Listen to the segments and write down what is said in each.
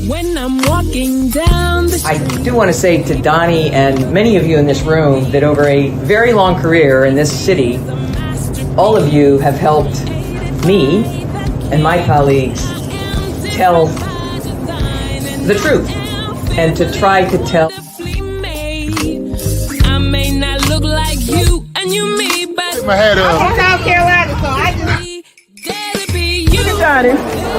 When I'm walking down the street. I do want to say to Doni and many of you in this room that over a very long career in this city, all of you have helped me and my colleagues tell the truth and to try to tell. I may not look like you and you me, but my head up. I'm from South Carolina, so I just.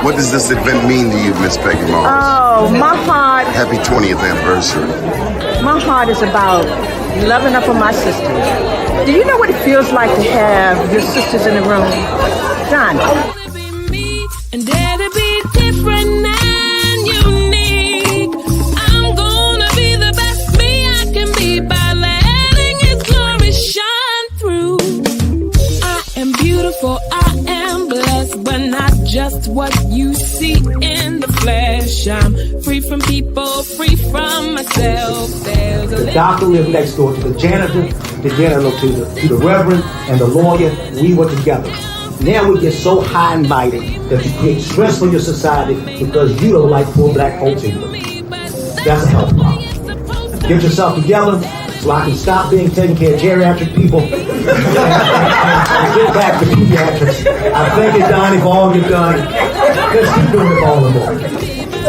What does this event mean to you, Miss Peggy Morris? Oh, my heart. Happy 20th anniversary. My heart is about loving up on my sisters. Do you know what it feels like to have your sisters in the room? John. And dare to be different and unique. I'm gonna be the best me I can be by letting His glory shine through. I am beautiful, I am blessed, but not just what you see in the flesh. I'm free from people, free from myself. There's a the doctor lived next door to the janitor, to the reverend, and the lawyer. We were together. Now we get so high and mighty that you create stress for your society because you don't like poor black folks either. That's a health problem. Get yourself together so I can stop being taking care of geriatric people and get back to pediatrics. I thank you, Donnie, for all you've done. Let's keep doing it all the more.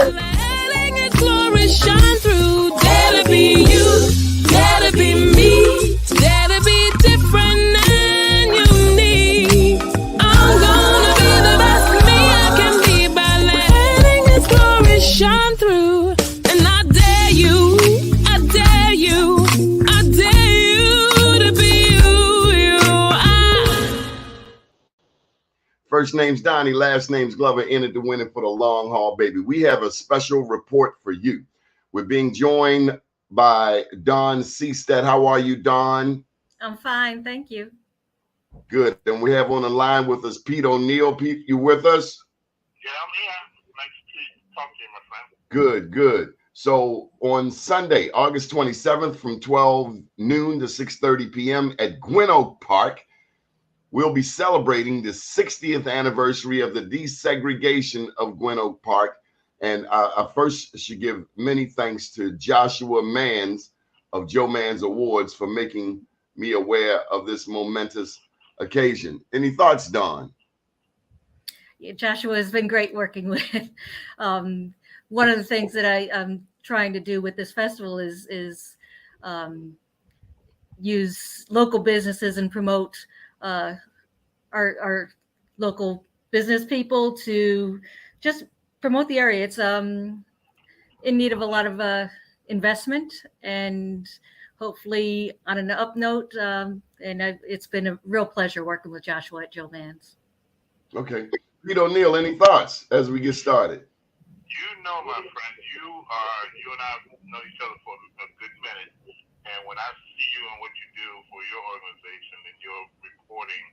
letting His glory shine through. Dare to be you, dare to be me, dare to be different and unique. I'm gonna be the best me I can be by letting His glory shine through. And I dare you, I dare you, I dare you to be you. First name's Donnie, last name's Glover, entered the winning for the long haul, baby. We have a special report for you. We're being joined by Dawn Seestedt. How are you, Dawn? I'm fine, thank you. Good. And we have on the line with us Pete O'Neill. Pete, you with us? Yeah, I'm here. Nice to talk to you, my friend. Good, good. So on Sunday, August 27th from 12 noon to 6:30 p.m. at Gwynn Oak Park, we'll be celebrating the 60th anniversary of the desegregation of Gwynn Oak Park. And I first should give many thanks to Joshua Manns of Joe Manns Awards for making me aware of this momentous occasion. Any thoughts, Dawn? Yeah, Joshua has been great working with. One of the things that I'm trying to do with this festival is use local businesses and promote our local business people to just promote the area. It's in need of a lot of investment, and hopefully on an up note. It's been a real pleasure working with Joshua at Joe Manns. Okay. Pete O'Neill, any thoughts as we get started? You know, my friend, you and I know each other for a good minute. And when I see you and what you do for your organization and your reporting,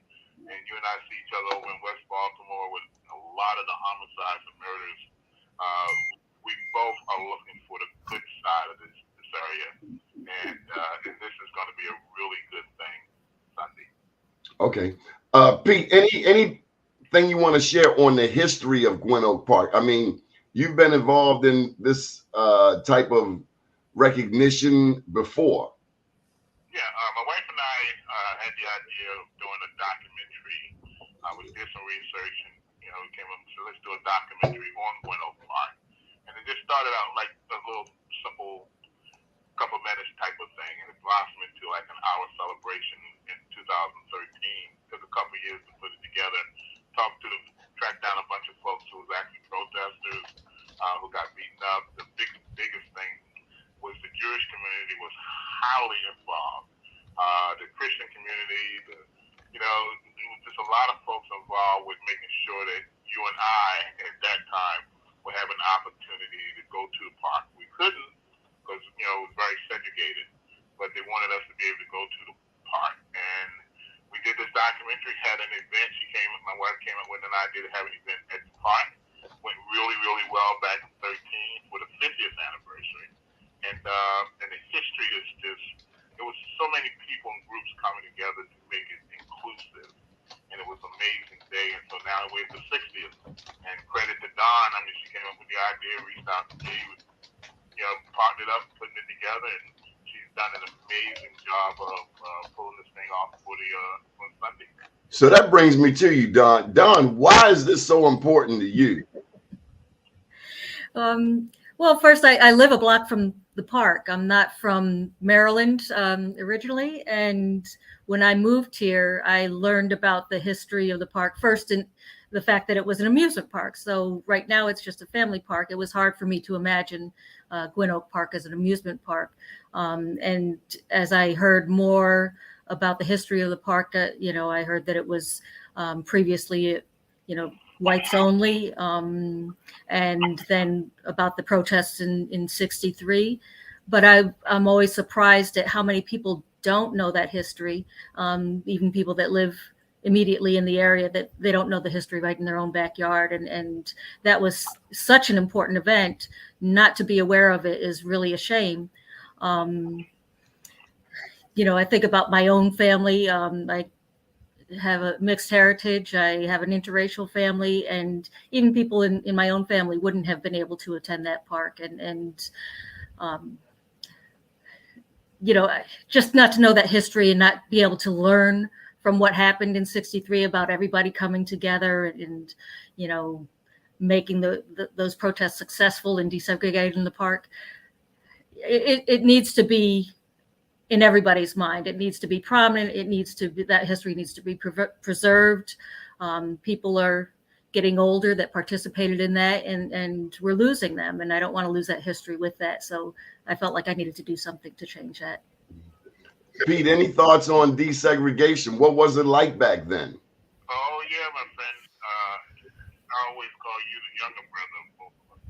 and you and I see each other over in West Baltimore with a lot of the homicides and murders, we both are looking for the good side of this area. And this is going to be a really good thing Sunday. Okay. Pete, anything you want to share on the history of Gwynn Oak Park? I mean, you've been involved in this type of recognition before. Yeah, my wife and I had the idea of doing a documentary. We did some research, and we came up and said, let's do a documentary on Gwynn Oak Park. And it just started out like a little simple couple minutes type of thing, and it blossomed into like an hour celebration in 2013. Took a couple years to put it together. Tracked down a bunch of folks who was actually protesters who got beaten up. The biggest thing was the Jewish community was highly involved. The Christian community, just a lot of folks involved with making sure that you and I at that time would have an opportunity to go to the park. We couldn't because it was very segregated, but they wanted us to be able to go to the park. And we did this documentary, had an event idea, reached out to me, partnered up, putting it together, and she's done an amazing job of pulling this thing off for on Sunday. So that brings me to you, Dawn. Dawn, why is this so important to you? Well, first, I live a block from the park. I'm not from Maryland originally. And when I moved here, I learned about the history of the park first in the fact that it was an amusement park. So right now it's just a family park. It was hard for me to imagine Gwynn Oak Park as an amusement park. And as I heard more about the history of the park, I heard that it was previously, whites only, and then about the protests in 63. But I'm always surprised at how many people don't know that history, even people that live immediately in the area, that they don't know the history right in their own backyard. And that was such an important event. Not to be aware of it is really a shame. I think about my own family. I have a mixed heritage. I have an interracial family, and even people in my own family wouldn't have been able to attend that park. And just not to know that history and not be able to learn from what happened in 63 about everybody coming together and making those protests successful and desegregating the park. It needs to be in everybody's mind. It needs to be prominent. That history needs to be preserved. People are getting older that participated in that, and we're losing them. And I don't want to lose that history with that. So I felt like I needed to do something to change that. Pete, any thoughts on desegregation? What was it like back then? Oh, yeah, my friend. I always call you the younger brother of both of us.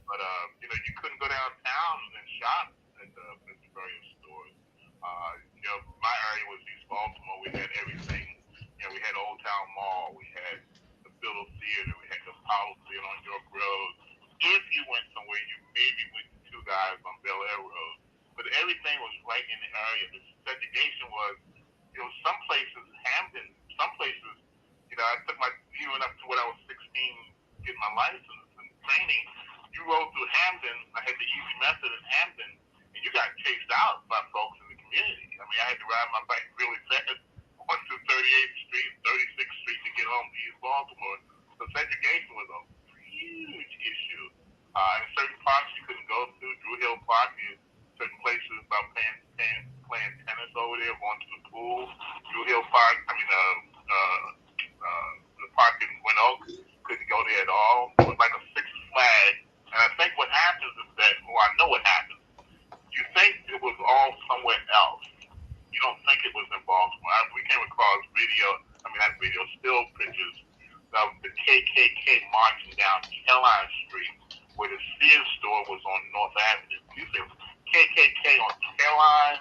But, you couldn't go downtown and shop at the various stores. My area was East Baltimore. We had everything. We had Old Town Mall. We had the Biddle Theater. We had the Apollo Theater on York Road. If you went somewhere, you maybe went to Two Guys on Bel Air Road. But everything was right in the area. The segregation was, some places, Hampton, some places, I took even up to when I was 16, getting my license and training, you rode through Hampton. I had the easy method in Hampton, and you got chased out by folks in the community. I mean, I had to ride my bike really fast on through 38th Street, 36th Street to get home to East Baltimore. So segregation was a huge issue. In certain parks you couldn't go through. Drew Hill Park, certain places about playing tennis over there, going to the pool. Drew Hill Park, the park in Gwynn Oak, couldn't go there at all. It was like a Six Flags. And I think what happens is that, I know what happens. You think it was all somewhere else. You don't think it was in Baltimore. We came across still pictures of the KKK marching down Caroline Street, where the Sears store was on North Avenue. You see KKK on Caroline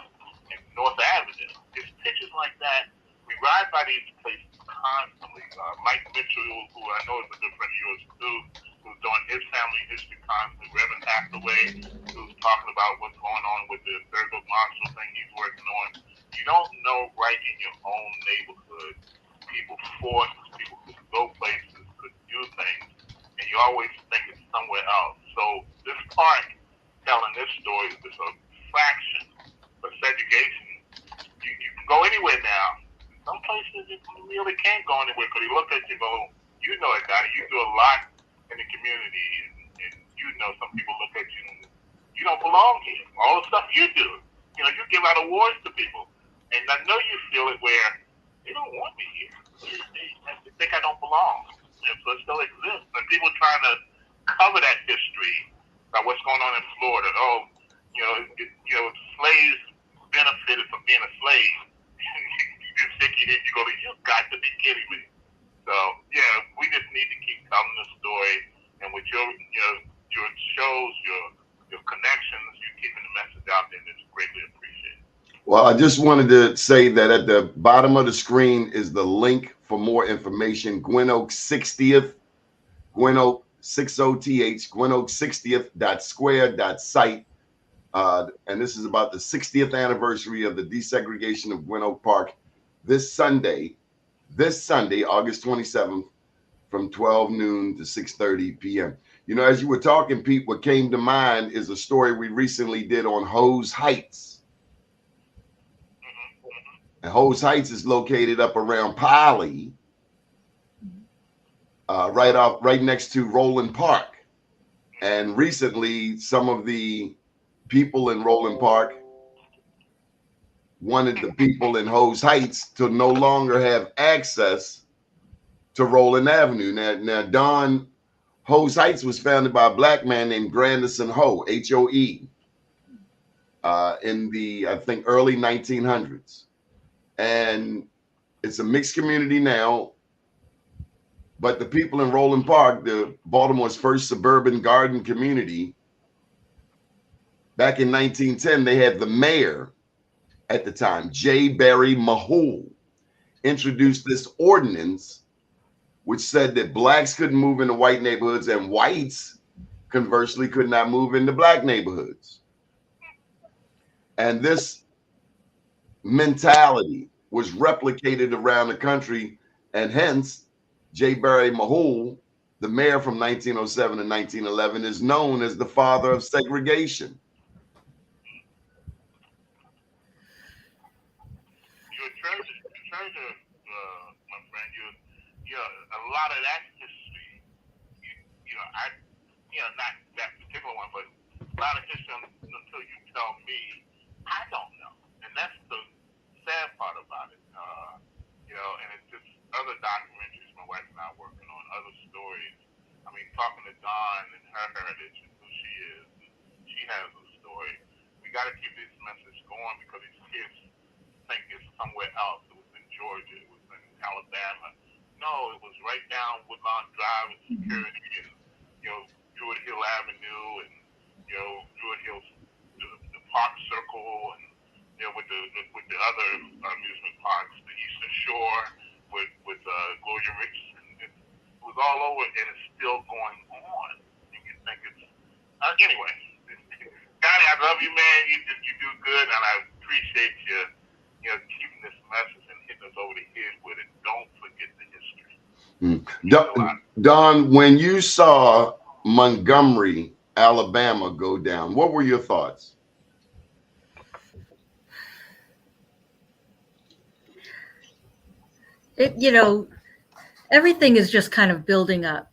and North Avenue. There's pictures like that. We ride by these places constantly. Mike Mitchell, who I know is a good friend of yours too, who's doing his family history constantly. Reverend Hathaway, who's talking about what's going on with the Thurgood Marshall thing he's working on. You don't know right in your own neighborhood. People forced, people could go places, could do things, and you always think it's somewhere else. So this park telling this story is just a fraction of segregation. You can go anywhere now. Some places you really can't go anywhere because you look at you and go, it, Doni. You do a lot in the community, and some people look at you and you don't belong here. All the stuff you do, you give out awards to people, and I know you feel it where they don't want me here. They think I don't belong, and so it still exists. And people trying to cover that history by what's going on in Florida. Slaves benefited from being a slave. You think you go, you've got to be kidding me. So we just need to keep telling the story, and with your shows, your connections, you're keeping the message out there, and it's greatly appreciated. Well, I just wanted to say that at the bottom of the screen is the link for more information. Gwynn Oak 60th, Gwynn Oak 60th, Gwynn Oak 60th.square.site. And this is about the 60th anniversary of the desegregation of Gwynn Oak Park this Sunday, August 27th, from 12 noon to 6:30 p.m. You know, as you were talking, Pete, what came to mind is a story we recently did on Hose Heights. And Hose Heights is located up around Poly, right next to Roland Park. And recently, some of the people in Roland Park wanted the people in Hose Heights to no longer have access to Roland Avenue. Now, Dawn, Hose Heights was founded by a black man named Grandison Hoe, H-O-E, in the, I think, early 1900s. And it's a mixed community now, but the people in Roland Park, the Baltimore's first suburban garden community, back in 1910, they had the mayor at the time, J. Barry Mahul, introduced this ordinance which said that blacks couldn't move into white neighborhoods and whites, conversely, could not move into black neighborhoods. And this mentality was replicated around the country, and hence J. Barry Mahul, the mayor from 1907 to 1911, is known as the father of segregation. My friend, a lot of that history, not that particular one, but a lot of history until you tell me, I don't know. And that's the sad part about it. And it's just other documentaries my wife and I are working on, other stories. I mean, talking to Dawn and her heritage and who she is, she has a story. We got to keep this message going because these kids think it's somewhere else. It was in Georgia, it was in Alabama. No, it was right down Woodlawn Drive and Security and, Druid Hill Avenue and, Druid Hill, the Park Circle and, with the other amusement parks, the Eastern Shore with Gloria Rich. It was all over and it's still going on. And you think it's, anyway, Donnie, I love you, man. You do good and I appreciate you, keeping this message and hitting us over the head with it. Don't forget the history. Don, when you saw Montgomery, Alabama go down, what were your thoughts? Everything is just kind of building up.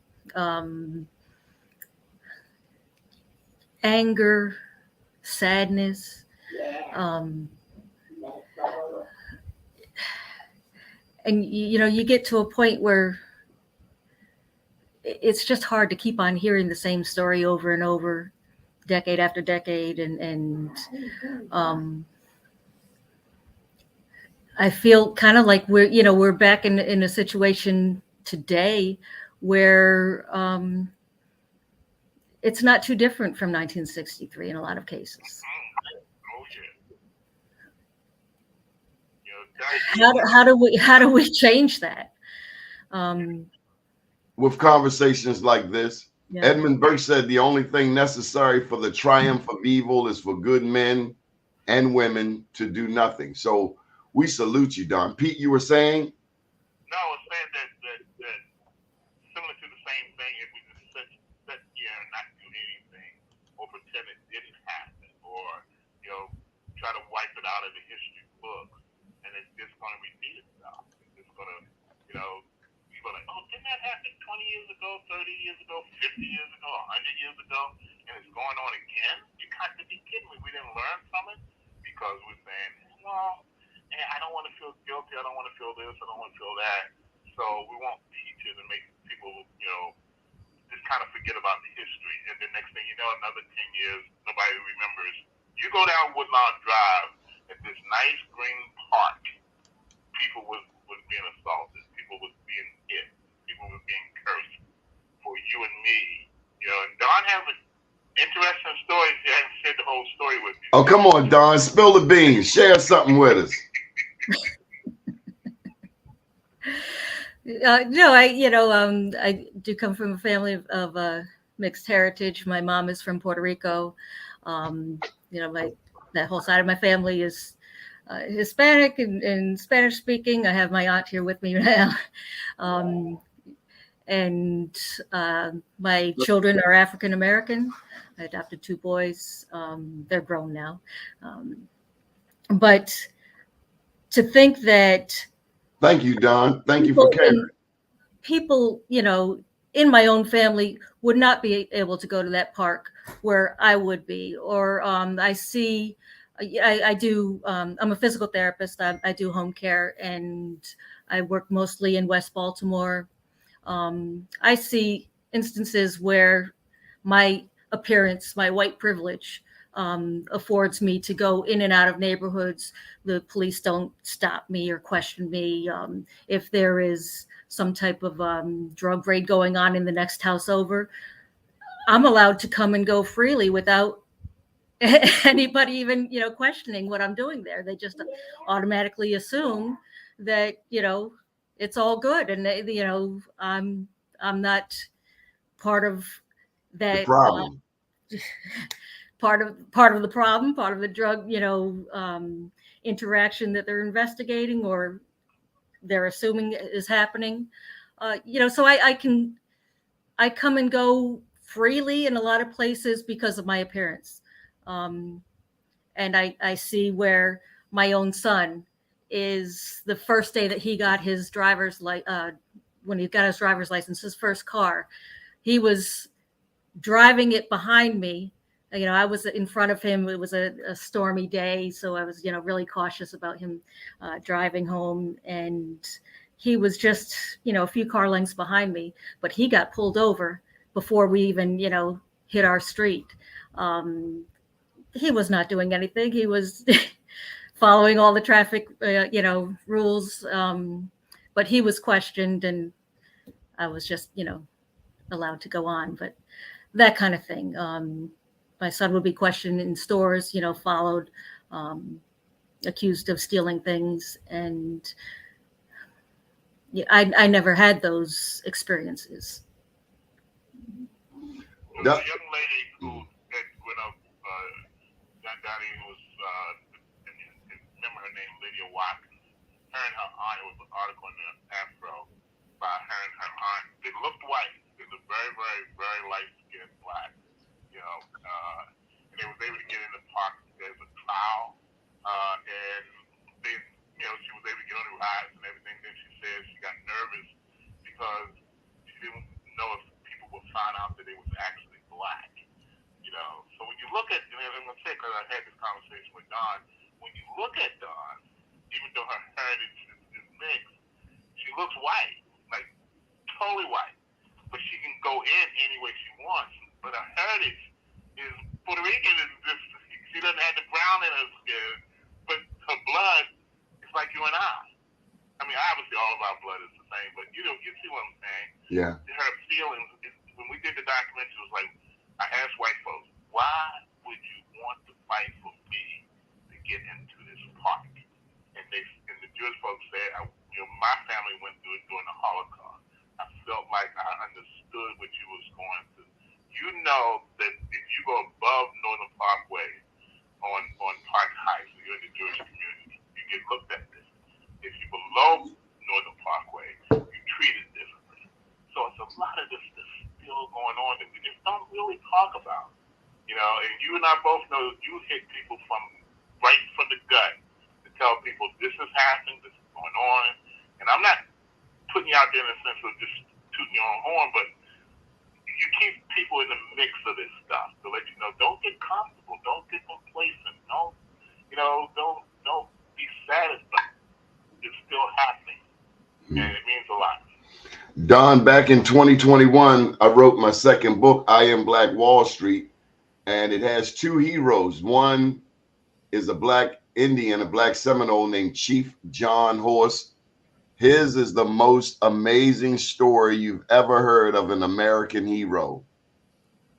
Anger, sadness, and you get to a point where it's just hard to keep on hearing the same story over and over, decade after decade, and I feel kind of like we're back in a situation today where it's not too different from 1963 in a lot of cases. How do we change that? With conversations like this, yeah. Edmund Burke said the only thing necessary for the triumph of evil is for good men and women to do nothing. So we salute you, Don. Pete, you were saying? No, I was saying that similar to the same thing, if we just sit here and not do anything or pretend it didn't happen or, try to wipe it out of the history books, and it's just going to repeat itself. It's just going to, people are like, oh, didn't that happen 20 years ago, 30 years ago, 50 years ago, 100 years ago, and it's going on again? You got to be kidding me. We didn't learn from it because we're saying, well, I don't want to feel guilty. I don't want to feel this. I don't want to feel that. So we won't teach it and make people, just kind of forget about the history. And the next thing you know, another 10 years, nobody remembers. You go down Woodlawn Drive at this nice green park, people was being assaulted. People was being hit. People was being cursed for you and me. And Don has an interesting story. He hasn't shared the whole story with you. Oh, come on, Don. Spill the beans. Share something with us. I do come from a family of mixed heritage. My mom is from Puerto Rico. That whole side of my family is Hispanic and Spanish speaking. I have my aunt here with me now. and my children are African American. I adopted 2 boys. They're grown now. But to think that Thank you, Dawn. Thank you for caring. People, in my own family would not be able to go to that park where I would be. Or I see, I do, I'm a physical therapist. I do home care, and I work mostly in West Baltimore. I see instances where my appearance, my white privilege, affords me to go in and out of neighborhoods. The police don't stop me or question me. If there is some type of drug raid going on in the next house over, I'm allowed to come and go freely without anybody even, questioning what I'm doing there. They just automatically assume that, it's all good. And, I'm not part of that. The problem. Part of the problem, part of the drug, interaction that they're investigating or they're assuming is happening. So I come and go freely in a lot of places because of my appearance. And I see where my own son is the first day that he got his when he got his driver's license, his first car, he was driving it behind me. I was in front of him. It was a stormy day, so I was, really cautious about him driving home. And he was just, a few car lengths behind me, but he got pulled over before we even, hit our street. He was not doing anything. He was following all the traffic, rules. But he was questioned, and I was just, allowed to go on. But that kind of thing. My son would be questioned in stores, followed, accused of stealing things. And I never had those experiences. The young lady who had went up, Doni, who was, remember her name, Lydia Watkins. Her and her aunt, it was an article in the Afro by her and her aunt. They looked white. They looked very, very, very light-skinned black. And they was able to get in the park. There's a trial, and they, she was able to get on the rides and everything. Then she said she got nervous because she didn't know if people would find out that they was actually black. So when you look at, and I'm gonna say, because I had this conversation with Dawn, when you look at Dawn, even though her heritage is mixed, she looks white, like totally white, but she can go in any way she wants. But her heritage is Puerto Rican. She doesn't have the brown in her skin, but her blood is like you and I. I mean, obviously all of our blood is the same, but you see what I'm saying? Yeah. Her feelings, when we did the documentary, it was like, I asked white folks, why would you want to fight for me to get into this park? And the Jewish folks said, my family went through it during the Holocaust. I felt like I understood what you was going through. You know that if you go above Northern Parkway on Park Heights, you're in the Jewish community, you get looked at differently. If you're below Northern Parkway, you're treated differently. So it's a lot of this still going on that we just don't really talk about. And you and I both know you hit people right from the gut to tell people this is happening, this is going on. And I'm not putting you out there in the sense of just tooting your own horn, but you keep people in the mix of this stuff to let you know, don't get comfortable, don't get complacent, don't be satisfied. It's still happening, and it means a lot. Don, back in 2021, I wrote my second book, I Am Black Wall Street, and it has 2 heroes. One is a black Indian, a black Seminole named Chief John Horse. His is the most amazing story you've ever heard of an American hero.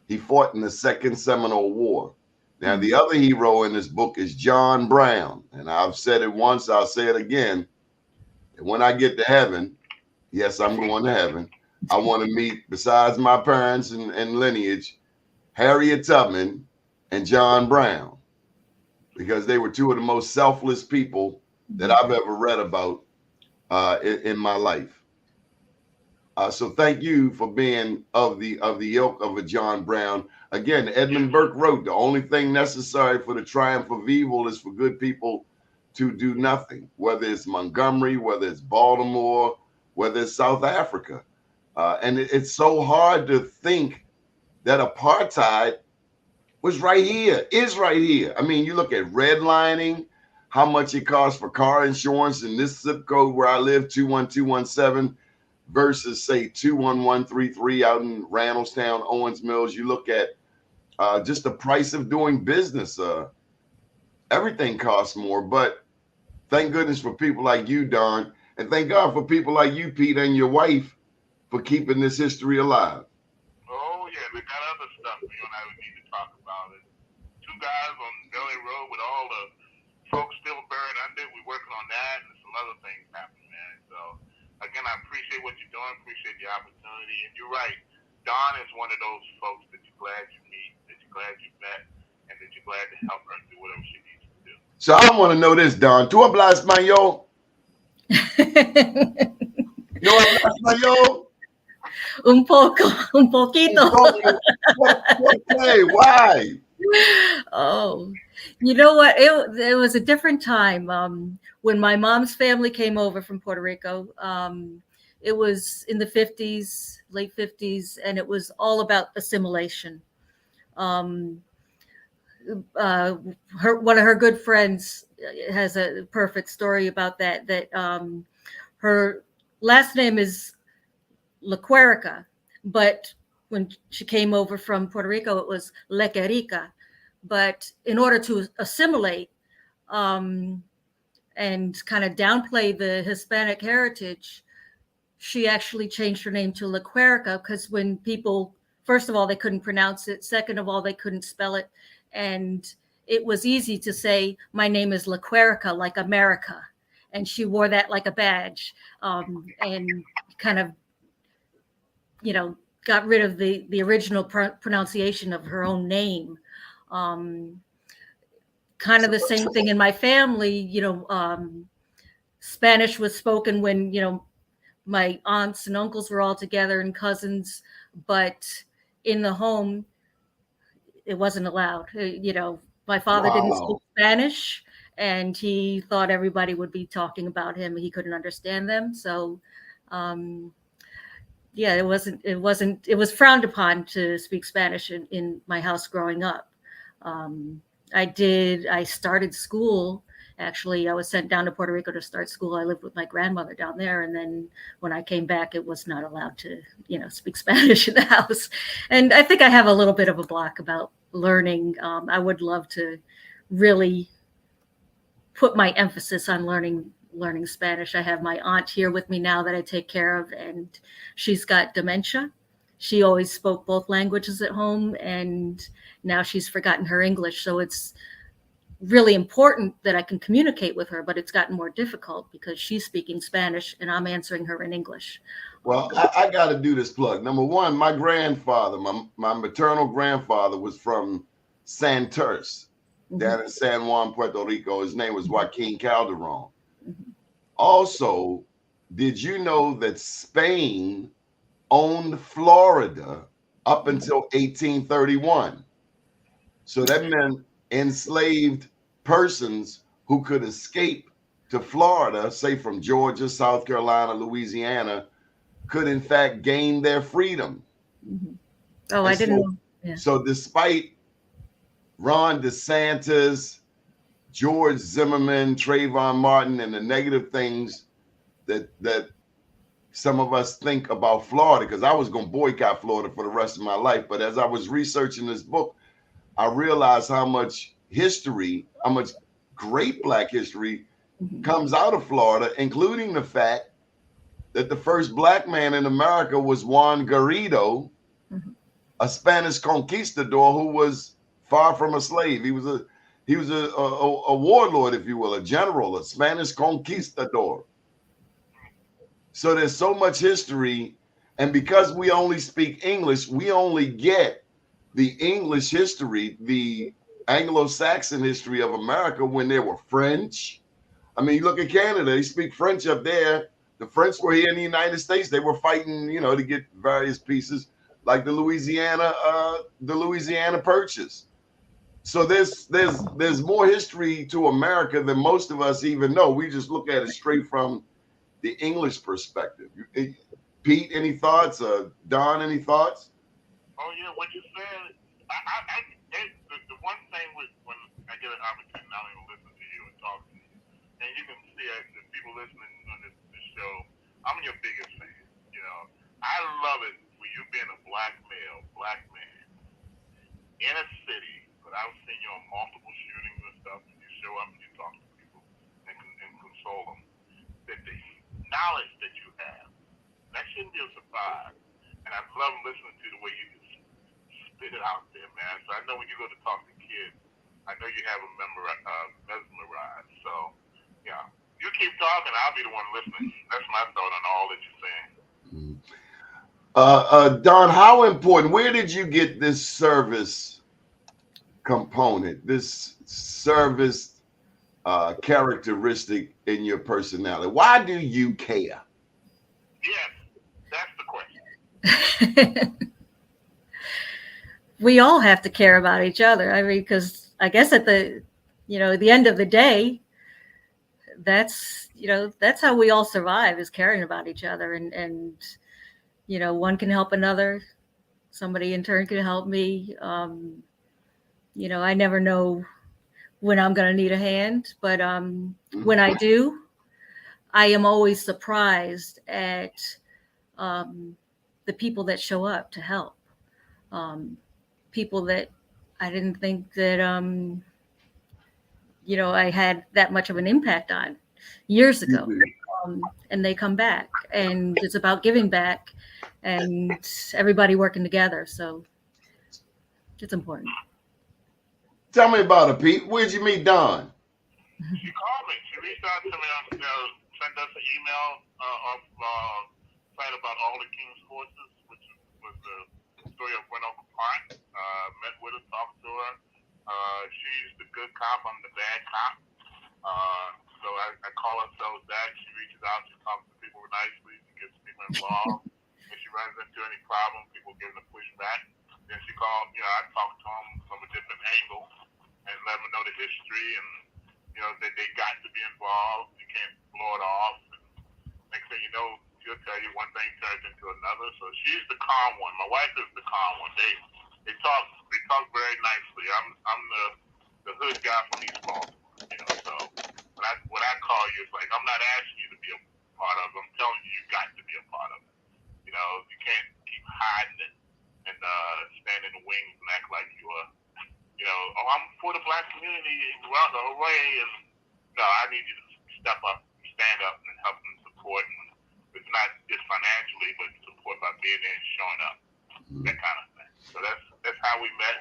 He fought in the Second Seminole War. Now, the other hero in this book is John Brown. And I've said it once, I'll say it again. And when I get to heaven, yes, I'm going to heaven, I want to meet, besides my parents and lineage, Harriet Tubman and John Brown, because they were 2 of the most selfless people that I've ever read about in my life. So thank you for being of the ilk of a John Brown. Again, Edmund Burke wrote, the only thing necessary for the triumph of evil is for good people to do nothing, whether it's Montgomery, whether it's Baltimore, whether it's South Africa. And it's so hard to think that apartheid was right here, is right here. I mean, you look at redlining, how much it costs for car insurance in this zip code where I live, 21217, versus say 21133 out in Randallstown, Owens Mills. You look at just the price of doing business. Everything costs more, but thank goodness for people like you, Dawn, and thank God for people like you, Pete, and your wife for keeping this history alive. Oh, yeah, they got other stuff you and I would need to talk about. It. Two guys on Belly Road with all the folks still buried under. We're working on that and some other things happening, man. So, again, I appreciate what you're doing, appreciate the opportunity. And you're right, Dawn is one of those folks that you're glad you meet, that you're glad you met, and that you're glad to help her do whatever she needs to do. So I want to know this, Dawn. ¿Tú hablas español? ¿No hablas español? Un poco, un poquito. Okay, why? Oh, you know what? It was a different time. When my mom's family came over from Puerto Rico, it was in the 50s, late 50s, and it was all about assimilation. One of her good friends has a perfect story about that. Her last name is Lequerica, but when she came over from Puerto Rico, it was Lequerica. But in order to assimilate and kind of downplay the Hispanic heritage, she actually changed her name to Lequerica because when people, first of all, they couldn't pronounce it. Second of all, they couldn't spell it. And it was easy to say, my name is Lequerica, like America. And she wore that like a badge and kind of, got rid of the original pronunciation of her own name. Kind of the same thing in my family, Spanish was spoken when, my aunts and uncles were all together and cousins, but in the home, it wasn't allowed. My father didn't speak Spanish and he thought everybody would be talking about him. He couldn't understand them. So, yeah, it was frowned upon to speak Spanish in my house growing up. I started school. Actually, I was sent down to Puerto Rico to start school. I lived with my grandmother down there. And then when I came back, it was not allowed to, speak Spanish in the house. And I think I have a little bit of a block about learning. I would love to really put my emphasis on learning Spanish. I have my aunt here with me now that I take care of, and she's got dementia. She always spoke both languages at home, and now she's forgotten her English. So it's really important that I can communicate with her, but it's gotten more difficult because she's speaking Spanish and I'm answering her in English. Well, I got to do this plug. Number one, my grandfather, my maternal grandfather was from Santurce, down in San Juan, Puerto Rico. His name was Joaquin Calderon. Also, did you know that Spain owned Florida up until 1831? So that meant enslaved persons who could escape to Florida, say from Georgia, South Carolina, Louisiana, could in fact gain their freedom. Oh, I didn't know. Yeah. So despite Ron DeSantis, George Zimmerman, Trayvon Martin, and the negative things that some of us think about Florida, because I was going to boycott Florida for the rest of my life. But as I was researching this book, I realized how much history, how much great Black history comes out of Florida, including the fact that the first Black man in America was Juan Garrido, a Spanish conquistador who was far from a slave. He was a warlord, if you will, a general, a Spanish conquistador. So there's so much history. And because we only speak English, we only get the English history, the Anglo-Saxon history of America when there were French. I mean, you look at Canada, they speak French up there. The French were here in the United States. They were fighting, to get various pieces, like the Louisiana Purchase. So there's more history to America than most of us even know. We just look at it straight from the English perspective. Pete, any thoughts? Don, any thoughts? Oh yeah, what you said. The one thing when I get an opportunity not only to listen to you and talk to you, and you can see the people listening on this show, I'm your biggest fan. I love it for you being a black man in a city. But I've seen you on multiple shootings and stuff, and you show up and you talk to people and console them. That the knowledge that you have, that shouldn't be a surprise. And I love listening to the way you just spit it out there, man. So I know when you go to talk to kids, I know you have them mesmerized. So, yeah, you keep talking, I'll be the one listening. That's my thought on all that you're saying. Don, how important, where did you get this service component, this service characteristic in your personality? Why do you care? Yes, that's the question. We all have to care about each other. I mean, because I guess at the end of the day, that's how we all survive, is caring about each other. And one can help another. Somebody in turn can help me. I never know when I'm going to need a hand, but when I do, I am always surprised at the people that show up to help. People that I didn't think that, I had that much of an impact on years ago. And they come back, and it's about giving back and everybody working together. So it's important. Tell me about it, Pete. Where'd you meet Dawn? She called me. She reached out to me, sent us an email site about all the King's Horses, which was the story of Gwynn Park. Met with her, talked to her. She's the good cop, I'm the bad cop. So I call ourselves that. She reaches out, she talks to people nicely, she gets people involved. If she runs into any problem, people give her pushback. Then she called, I talked to them from a different angle and let them know the history and, that they got to be involved. You can't blow it off. And next thing you know, she'll tell you one thing turns into another. So she's the calm one. My wife is the calm one. They talk very nicely. I'm the hood guy from East Baltimore, So when I call you, it's like I'm not asking you to be a part of it. I'm telling you, you got to be a part of it. You can't keep hiding it and stand in the wings and act like you are, I'm for the black community, run away, and no, I need you to step up, stand up, and help and support. And it's not just financially, but support by being there and showing up, that kind of thing. So that's how we met,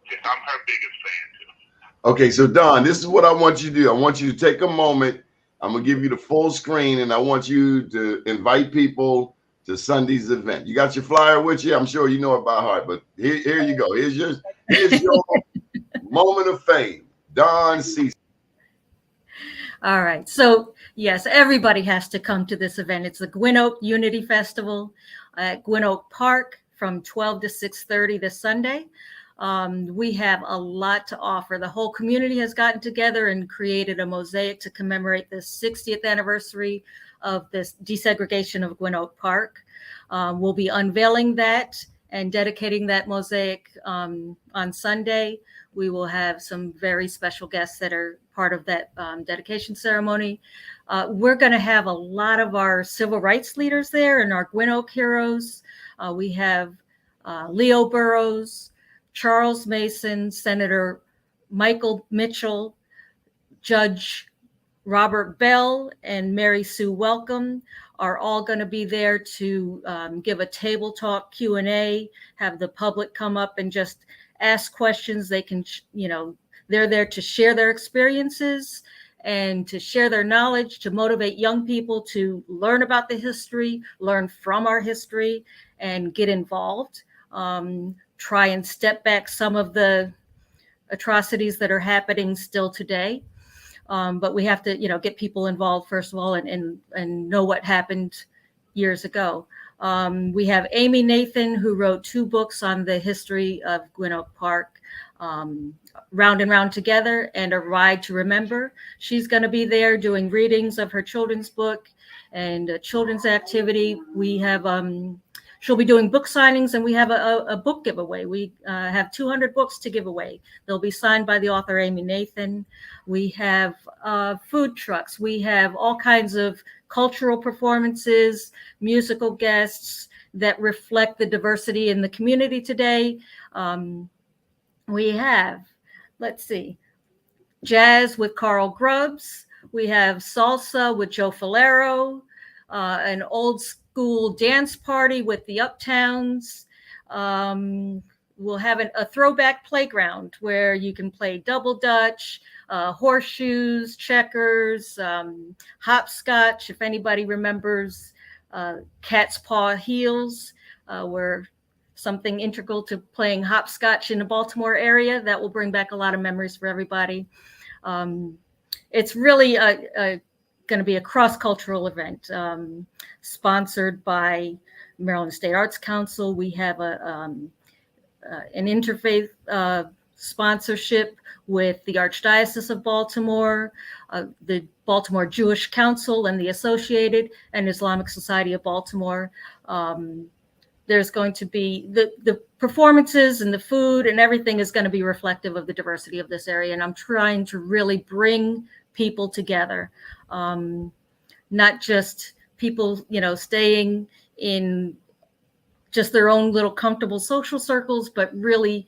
and I'm her biggest fan too. Okay, so Don, this is what I want you to do. I want you to take a moment. I'm gonna give you the full screen, and I want you to invite people to Sunday's event. You got your flyer with you? I'm sure you know it by heart, but here you go. Here's your moment of fame. Dawn Seestedt. All right. So yes, everybody has to come to this event. It's the Gwynn Oak Unity Festival at Gwynn Oak Park from 12 to 6:30 this Sunday. We have a lot to offer. The whole community has gotten together and created a mosaic to commemorate the 60th anniversary of this desegregation of Gwynn Oak Park. We'll be unveiling that and dedicating that mosaic on Sunday. We will have some very special guests that are part of that dedication ceremony. We're going to have a lot of our civil rights leaders there and our Gwynn Oak heroes. We have Leo Burrows, Charles Mason, Senator Michael Mitchell, Judge Robert Bell, and Mary Sue Welcome are all going to be there to give a table talk Q&A, have the public come up and just ask questions. They can, they're there to share their experiences and to share their knowledge, to motivate young people to learn about the history, learn from our history, and get involved. Try and step back some of the atrocities that are happening still today. But we have to, get people involved first of all, and know what happened years ago. We have Amy Nathan, who wrote 2 books on the history of Gwynn Oak Park, Round and Round Together and A Ride to Remember. She's going to be there doing readings of her children's book and a children's activity. We have, she'll be doing book signings, and we have a book giveaway. We have 200 books to give away. They'll be signed by the author Amy Nathan. We have food trucks. We have all kinds of cultural performances, musical guests that reflect the diversity in the community today. We have, let's see, jazz with Carl Grubbs. We have salsa with Joe Falero, an old school dance party with the Uptowns. We'll have a throwback playground where you can play double dutch, horseshoes, checkers, hopscotch. If anybody remembers Cat's Paw Heels, were something integral to playing hopscotch in the Baltimore area. That will bring back a lot of memories for everybody. It's really going to be a cross-cultural event, sponsored by Maryland State Arts Council. We have an interfaith sponsorship with the Archdiocese of Baltimore, the Baltimore Jewish Council and the Associated, and Islamic Society of Baltimore. There's going to be the performances and the food and everything is going to be reflective of the diversity of this area. And I'm trying to really bring people together, not just people, staying in just their own little comfortable social circles, but really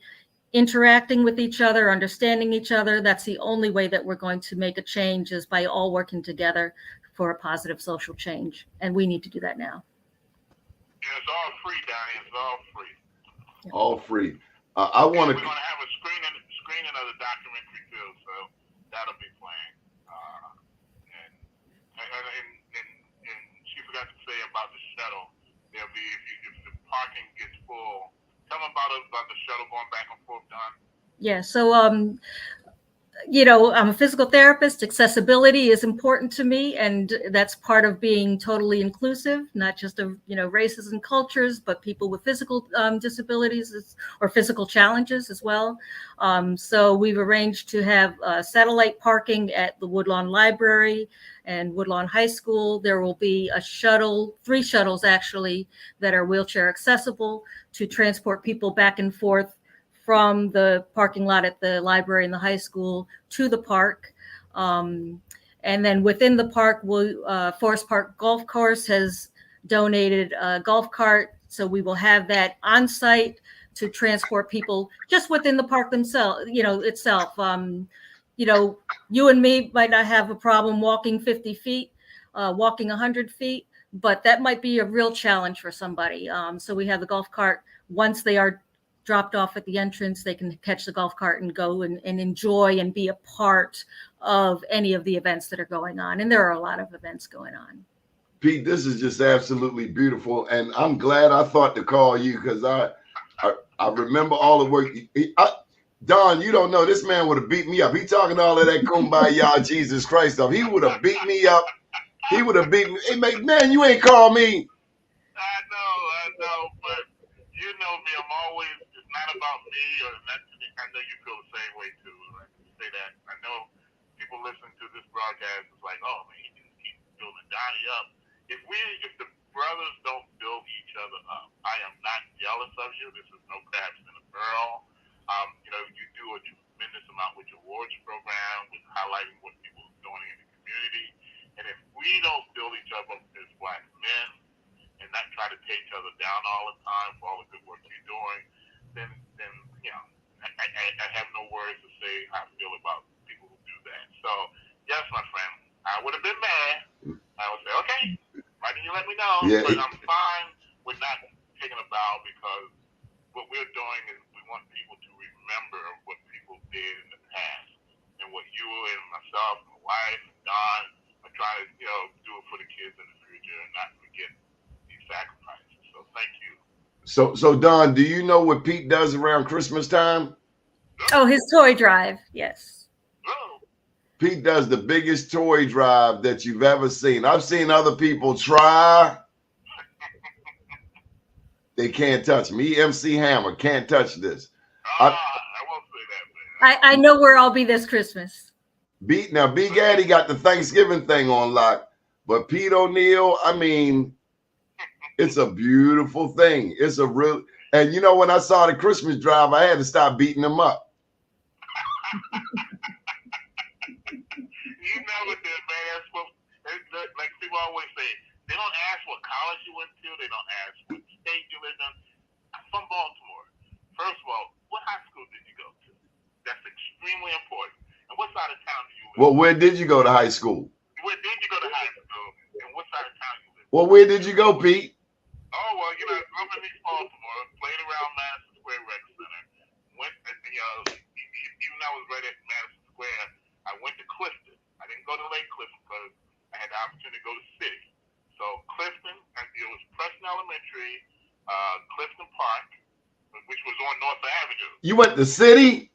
interacting with each other, understanding each other. That's the only way that we're going to make a change, is by all working together for a positive social change. And we need to do that now. Yeah, it's all free, Donnie. It's all free. All free. I want to. We're going to have a screening of the documentary too, so that'll be playing. And she forgot to say about the shuttle. There'll be if the parking gets full. Tell them about the shuttle going back and forth, Don. Yeah. So I'm a physical therapist. Accessibility is important to me, and that's part of being totally inclusive, not just of races and cultures, but people with physical disabilities or physical challenges as well. So we've arranged to have satellite parking at the Woodlawn Library and Woodlawn High School. There will be a shuttle, 3 shuttles actually, that are wheelchair accessible to transport people back and forth from the parking lot at the library and the high school to the park. And then within the park, Forest Park Golf Course has donated a golf cart. So we will have that on site to transport people just within the park themselves, itself. You and me might not have a problem walking 50 feet, walking 100 feet, but that might be a real challenge for somebody. So we have the golf cart. Once they are dropped off at the entrance, they can catch the golf cart and go and enjoy and be a part of any of the events that are going on. And there are a lot of events going on. Pete, this is just absolutely beautiful. And I'm glad I thought to call you, because I remember all the work. Don, you don't know, this man would have beat me up. He talking all of that kumbaya Jesus Christ stuff. He would have beat me up. He would have beat me. Hey, man, you ain't called me. I know, but you know me. I'm always, it's not about me or nothing. I know you feel the same way too. Like you say that. I know people listening to this broadcast is like, oh man, he just keeps building Donnie up. If the brothers don't build each other up, I am not jealous of you. This is no crabs in a barrel. You do a tremendous amount with your awards program, with highlighting what people are doing in the community. And if we don't build each other up as Black men and not try to tear each other down all the time for all the good work you're doing, then I have no words to say how I feel about people who do that. So, yes, my friend, I would have been mad. I would say, okay, why didn't you let me know? Yeah. But I'm fine with not taking a bow, because what we're doing is we want people to remember what people did in the past, and what you and myself, my wife, and Dawn are trying to, do it for the kids in the future and not forget these sacrifices. So thank you. So Dawn, do you know what Pete does around Christmas time? Oh, his toy drive. Yes. Oh. Pete does the biggest toy drive that you've ever seen. I've seen other people try. They can't touch me. MC Hammer can't touch this. I won't say that, man. I know where I'll be this Christmas. Big Addy got the Thanksgiving thing on lock, but Pete O'Neill, I mean, it's a beautiful thing. It's a real, and you know, when I saw the Christmas drive, I had to stop beating him up. You know what, man? That's like people always say, they don't ask what college you went to. They don't ask what state you lived in. I'm from Baltimore. First of all, what high school did you go to? That's extremely important. And what side of town do you live? Well, where did you go to high school? Where did you go to high school? And what side of town you live? Well, where did you go, Pete? Oh, well, you know, I'm in East Baltimore, played around Madison Square Rec Center, went, you know, even though I was right at Madison Square, I went to Clifton. I didn't go to Lake Clifton because I had the opportunity to go to City. So Clifton, it was Preston Elementary, Clifton Park, which was on North Avenue. You went to City?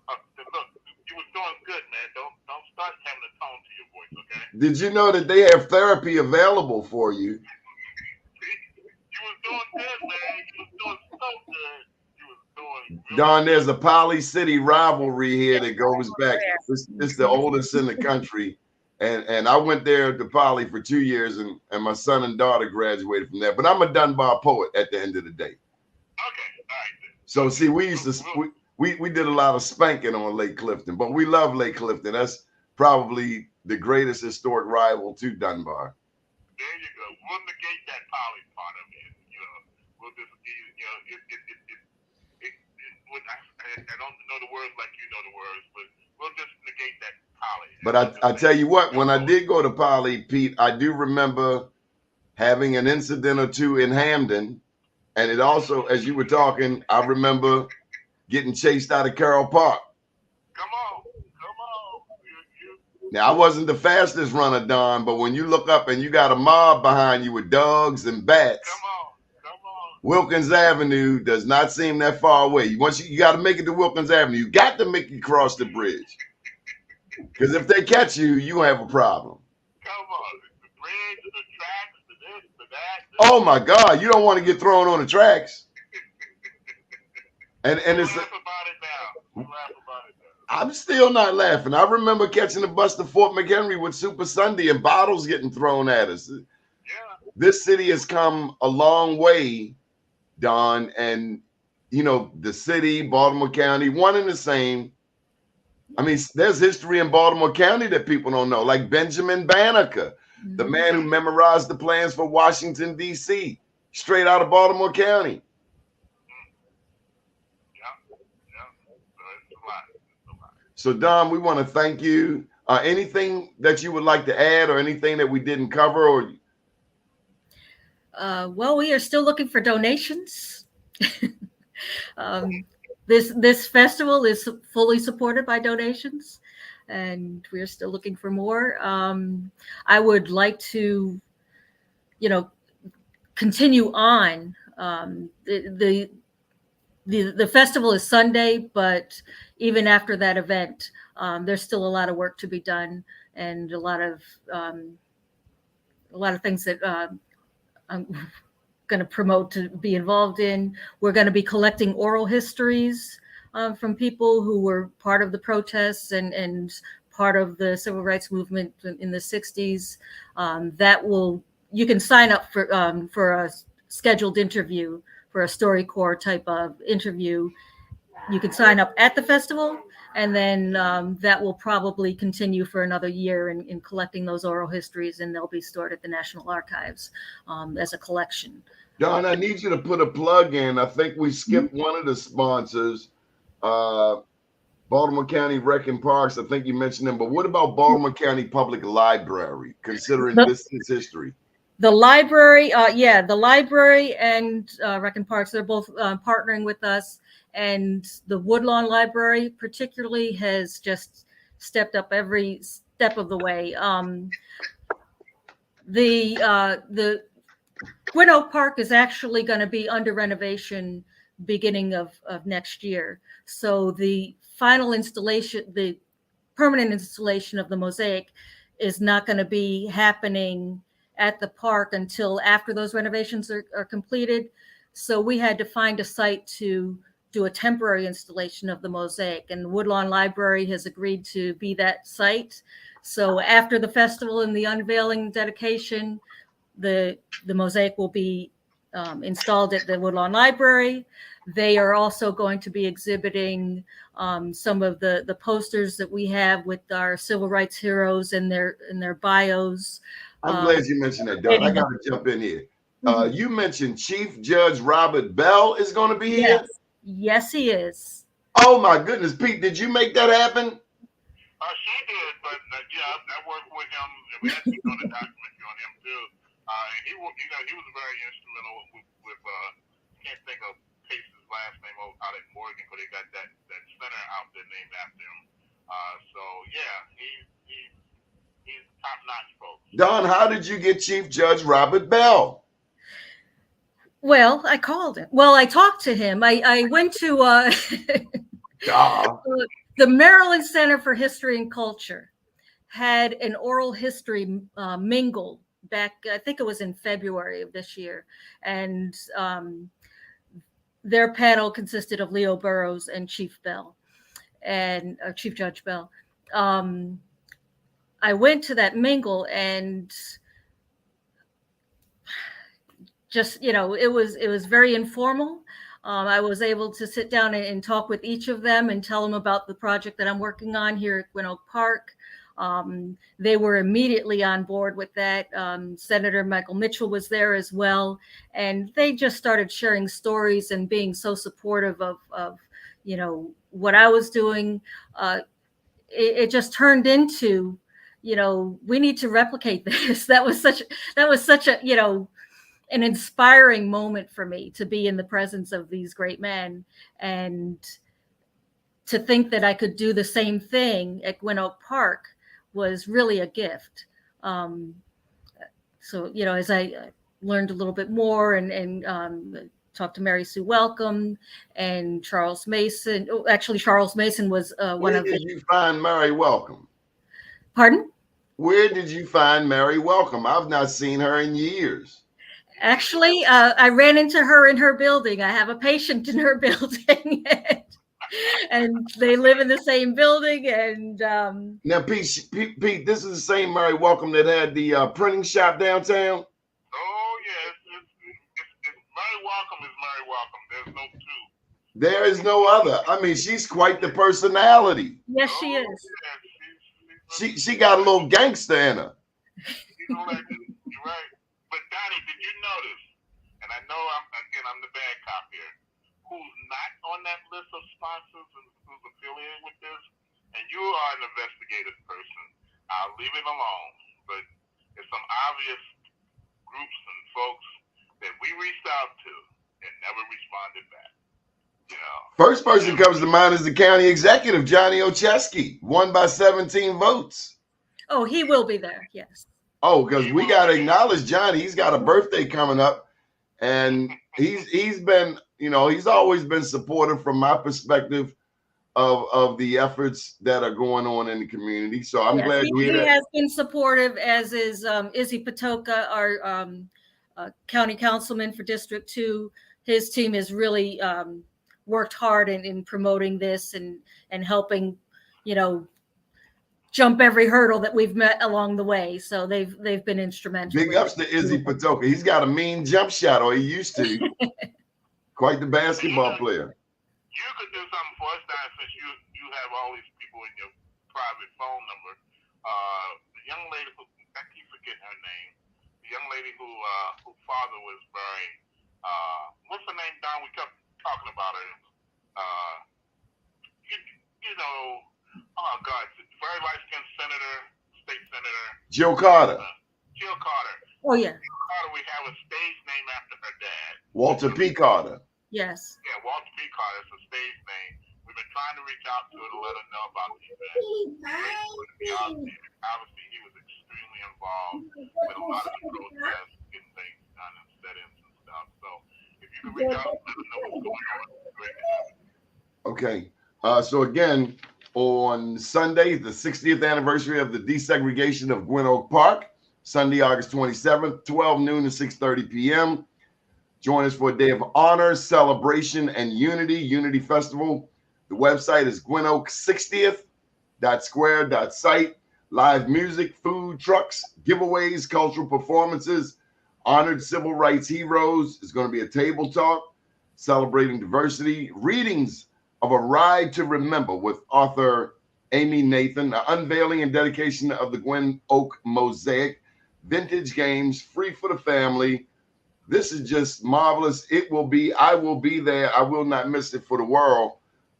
Look, you was doing good, man. Don't start having a tone to your voice, okay? Did you know that they have therapy available for you? You was doing good, man. You was doing so good. You was doing really Don, there's a Poly City rivalry here that goes back. It's the oldest in the country. And I went there to Poly for 2 years, and my son and daughter graduated from there. But I'm a Dunbar poet at the end of the day. Okay, all right. So see, we used to we did a lot of spanking on Lake Clifton, but we love Lake Clifton. That's probably the greatest historic rival to Dunbar. There you go. We'll negate that Poly part of it. You know, we'll just, you know, I don't know the words like you know the words, but we'll just negate that Poly. But I tell you what, when I did go to Poly, Pete, I do remember having an incident or two in Hamden. And it also, as you were talking, I remember getting chased out of Carroll Park. Come on. Now, I wasn't the fastest runner, Don, but when you look up and you got a mob behind you with dogs and bats, Come on. Wilkins Avenue does not seem that far away. You got to make it to Wilkins Avenue. You got to make it cross the bridge. Because if they catch you, you have a problem. Come on. The bridge, the tracks, the this, the that. Oh, my God. You don't want to get thrown on the tracks. And it's... Laugh about it now. I'm still not laughing. I remember catching the bus to Fort McHenry with Super Sunday and bottles getting thrown at us. Yeah. This city has come a long way, Don, and you know, the city, Baltimore County, one and the same. I mean, there's history in Baltimore County that people don't know, like Benjamin Banneker, the man who memorized the plans for Washington, D.C., straight out of Baltimore County. So, Don, we want to thank you. Anything that you would like to add or anything that we didn't cover? Or well, we are still looking for donations. This festival is fully supported by donations, and we're still looking for more. I would like to, you know, continue on. The festival is Sunday, but even after that event, there's still a lot of work to be done, and a lot of things that I'm going to promote to be involved in. We're going to be collecting oral histories from people who were part of the protests and part of the civil rights movement in the 60s. You can sign up for a scheduled interview, for a StoryCorps type of interview. You can sign up at the festival, and then that will probably continue for another year in collecting those oral histories, and they'll be stored at the National Archives as a collection. Don, I need you to put a plug in. I think we skipped one of the sponsors, Baltimore County Rec and Parks. I think you mentioned them, but what about Baltimore County Public Library, considering this is history? The library, the library and Rec and Parks, they're both partnering with us. And the Woodlawn Library particularly has just stepped up every step of the way. The Gwynn Oak Park is actually going to be under renovation beginning of next year. So the final installation, the permanent installation of the mosaic is not going to be happening at the park until after those renovations are completed. So we had to find a site to do a temporary installation of the mosaic, and the Woodlawn Library has agreed to be that site. So after the festival and the unveiling dedication, the mosaic will be installed at the Woodlawn Library. They are also going to be exhibiting some of the posters that we have with our civil rights heroes and their bios. I'm glad you mentioned that, Dawn. I got to jump in here. You mentioned Chief Judge Robert Bell is going to be here. Yes, he is. Oh my goodness, Pete, did you make that happen? She did, but I worked with him. We actually done a documentary on him too. He was very instrumental with can't think of Pace's last name out at Morgan, but they got that center out there named after him. So yeah, he's top notch, folks. Dawn, how did you get Chief Judge Robert Bell? Well, I called him. Well, I talked to him. I went to the Maryland Center for History and Culture had an oral history mingle back, I think it was in February of this year. And their panel consisted of Leo Burrows and Chief Bell and Chief Judge Bell. I went to that mingle and just, it was very informal. I was able to sit down and talk with each of them and tell them about the project that I'm working on here at Gwynn Oak Park. They were immediately on board with that. Senator Michael Mitchell was there as well. And they just started sharing stories and being so supportive of what I was doing. It just turned into, we need to replicate this. That was such a, an inspiring moment for me to be in the presence of these great men and to think that I could do the same thing at Gwynn Oak Park was really a gift. So, as I learned a little bit more and talked to Mary Sue Welcome and Charles Mason. Oh, actually, Charles Mason was one of the. Where did you find Mary Welcome? Pardon? Where did you find Mary Welcome? I've not seen her in years. Actually, I ran into her in her building. I have a patient in her building, and they live in the same building. And now, Pete, this is the same Mary Welcome that had the printing shop downtown. Oh yes, Mary Welcome is Mary Welcome. There's no two. There is no other. I mean, she's quite the personality. Yes, she is. Yeah, She got a little gangster in her. You're right. But Donnie, did you notice? And I know I'm the bad cop here. Who's not on that list of sponsors and who's affiliated with this? And you are an investigative person. I'll leave it alone. But there's some obvious groups and folks that we reached out to and never responded back. First person comes to mind is the county executive, Johnny Ocheski, won by 17 votes. Oh, he will be there. Yes. Oh, because we got to acknowledge Johnny. He's got a birthday coming up, and he's been, he's always been supportive from my perspective of the efforts that are going on in the community. So I'm glad to hear that. He has been supportive, as is Izzy Patoka, our county councilman for District 2. His team has really worked hard in promoting this and helping, jump every hurdle that we've met along the way. So they've been instrumental. Big ups to Izzy Patoka. He's got a mean jump shot, or he used to. Quite the basketball player. You could do something for us, Don, since you have all these people in your private phone number. The young lady who, I keep forgetting her name, the young lady whose father was buried. What's her name, Don? We kept talking about her. Oh God, very light-skinned senator, state senator. Jill Carter. Jill Carter. Oh yeah. Jill Carter. We have a stage name after her dad. Walter P. Carter. Yes. Yeah, Walter P. Carter. It's a stage name. We've been trying to reach out to her to let her know about the event. Obviously, he was extremely involved with a lot of the protests, getting things done and set-ins and stuff. So if you can reach out, let her know what's going on. It's great to have you. Okay. So again, on Sunday, the 60th anniversary of the desegregation of Gwynn Oak Park, Sunday, August 27th, 12 noon to 6:30 p.m. Join us for a day of honor, celebration, and Unity Festival. The website is gwinoak60th.square.site. Live music, food trucks, giveaways, cultural performances, honored civil rights heroes. It's going to be a table talk celebrating diversity, readings of A Ride to Remember with author Amy Nathan, the unveiling and dedication of the Gwynn Oak Mosaic, vintage games, free for the family. This is just marvelous. I will be there. I will not miss it for the world.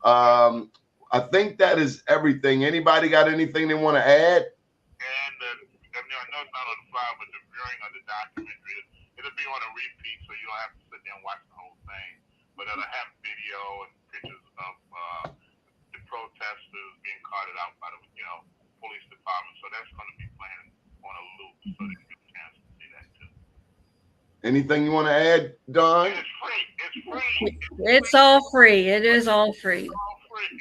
I think that is everything. Anybody got anything they want to add? And I know it's not on the flyer, but the viewing of the documentary, it'll be on a repeat, so you don't have to sit there and watch the whole thing. But it'll have video and pictures of the protesters being carted out by the police department. So that's going to be playing on a loop, so they get a chance to see that too. Anything you want to add, Dawn? It's free. It's free. It's all free. It is all free. It's all free.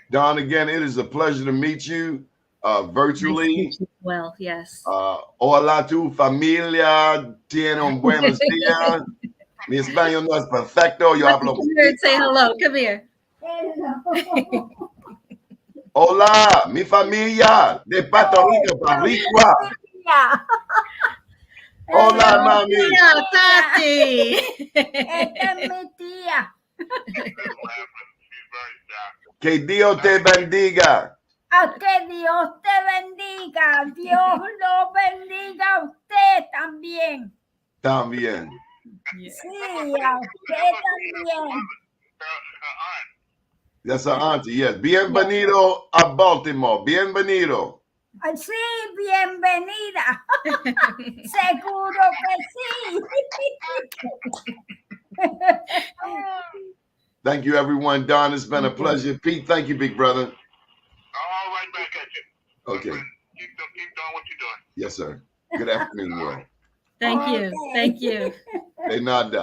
Dawn, again, it is a pleasure to meet you virtually. Well, yes. Hola, tu familia tiene un buenos días. Mi español no es perfecto. Yo hablo. Come here and say hello. Come here. Hola, mi familia de Puerto Rico, Barricua. Hola, mami. Yeah, Tati. Esta es mi tía. She's very shy. Que Dios te bendiga. A que Dios te bendiga. Dios lo bendiga a usted también. También. Sí, a usted también. Her aunt. That's our auntie, yes. Bienvenido a Baltimore. Bienvenido. Sí, bienvenida. Seguro que sí. Thank you, everyone. Don, it's been a pleasure. Pete, thank you, big brother. All right back at you. Okay. Keep doing what you're doing. Yes, sir. Good afternoon, world. Thank you. Thank you. De nada.